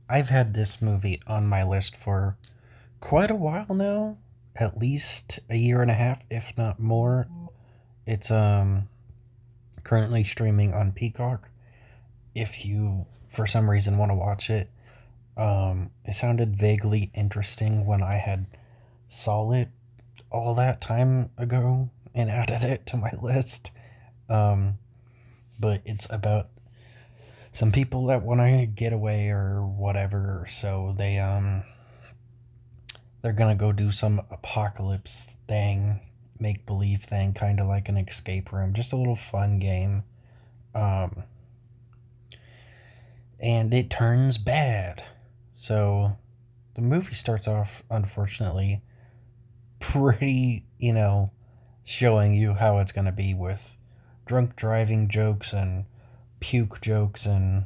I've had this movie on my list for quite a while now, at least a year and a half, if not more. It's currently streaming on Peacock. If you for some reason want to watch it, it sounded vaguely interesting when I had saw it all that time ago and added it to my list. Um, but it's about some people that want to get away or whatever, so they're gonna go do some apocalypse thing, make believe thing, kind of like an escape room, just a little fun game. Um, and it turns bad. So the movie starts off, unfortunately, pretty, showing you how it's gonna be with drunk driving jokes and puke jokes and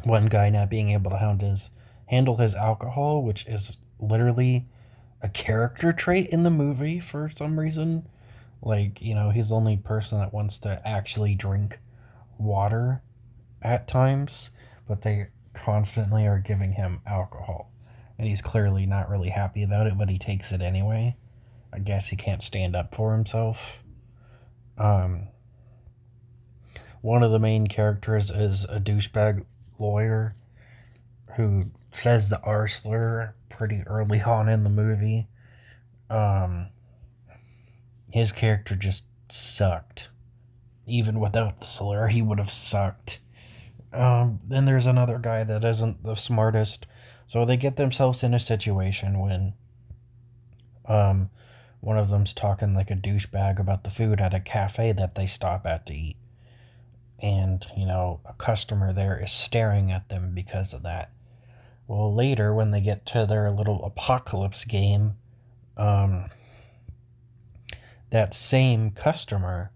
one guy not being able to handle his alcohol, which is literally a character trait in the movie for some reason. Like, he's the only person that wants to actually drink water at times, but they constantly are giving him alcohol. And he's clearly not really happy about it, but he takes it anyway. I guess he can't stand up for himself. Um, One of the main characters is a douchebag lawyer who says the R slur pretty early on in the movie. Um, his character just sucked. Even without the slur, he would have sucked. Then there's another guy that isn't the smartest. So they get themselves in a situation when um, one of them's talking like a douchebag about the food at a cafe that they stop at to eat. And, a customer there is staring at them because of that. Well, later, when they get to their little apocalypse game, um, that same customer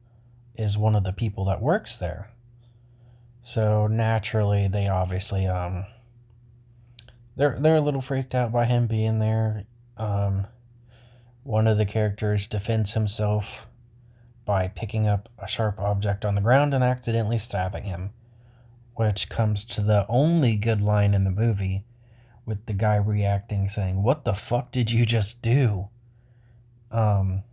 is one of the people that works there. So naturally, they obviously they're a little freaked out by him being there. Um, One of the characters defends himself by picking up a sharp object on the ground and accidentally stabbing him, which comes to the only good line in the movie, with the guy reacting saying, "What the fuck did you just do?" Um,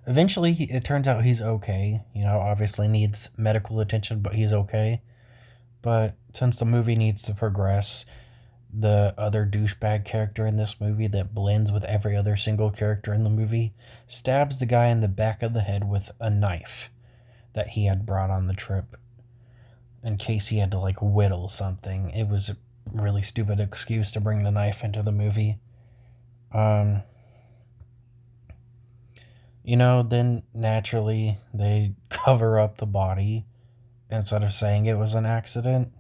Eventually, it turns out he's okay. Obviously needs medical attention, but he's okay. But since the movie needs to progress, the other douchebag character in this movie that blends with every other single character in the movie stabs the guy in the back of the head with a knife that he had brought on the trip in case he had to like whittle something. It was a really stupid excuse to bring the knife into the movie. Um, then naturally they cover up the body instead of saying it was an accident,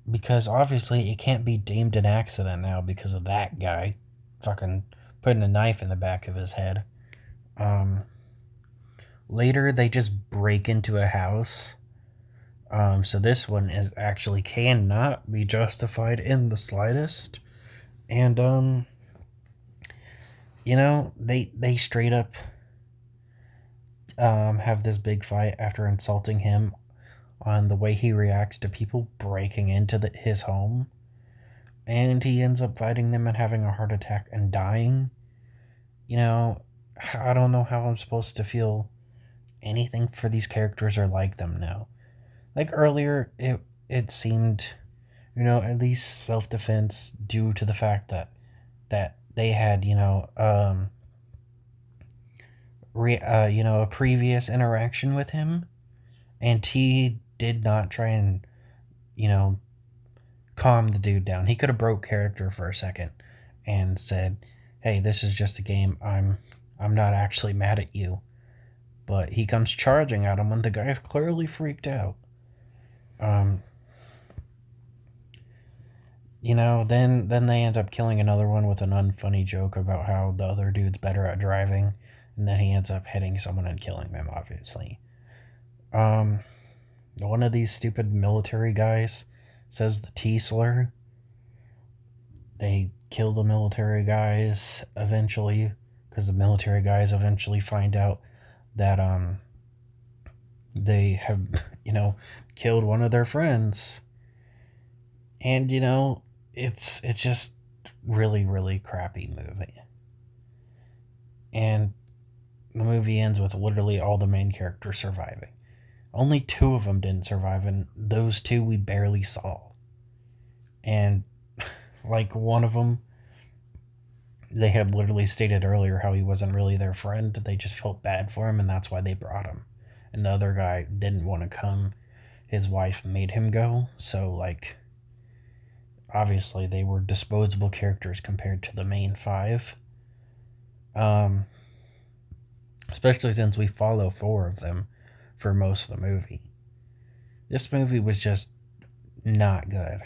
because obviously it can't be deemed an accident now because of that guy fucking putting a knife in the back of his head. Um, Later, they just break into a house. So this one is actually cannot be justified in the slightest. And they straight up have this big fight after insulting him on the way he reacts to people breaking into his home, and he ends up fighting them and having a heart attack and dying. You know, I don't know how I'm supposed to feel anything for these characters or like them now. Like earlier, it seemed, at least self defense due to the fact that they had, a previous interaction with him, and he did not try and, you know, calm the dude down. He could have broke character for a second and said, "Hey, this is just a game. I'm not actually mad at you." But he comes charging at him when the guy's clearly freaked out. Um, then they end up killing another one with an unfunny joke about how the other dude's better at driving, and then he ends up hitting someone and killing them, obviously. Um, One of these stupid military guys says the T slur. They kill the military guys eventually, because the military guys eventually find out that they have, killed one of their friends. And it's just really, really crappy movie. And the movie ends with literally all the main characters surviving. Only two of them didn't survive, and those two we barely saw. And like one of them, they had literally stated earlier how he wasn't really their friend. They just felt bad for him, and that's why they brought him. And the other guy didn't want to come. His wife made him go. So, like, obviously, they were disposable characters compared to the main five. Um, Especially since we follow four of them for most of the movie. This movie was just not good.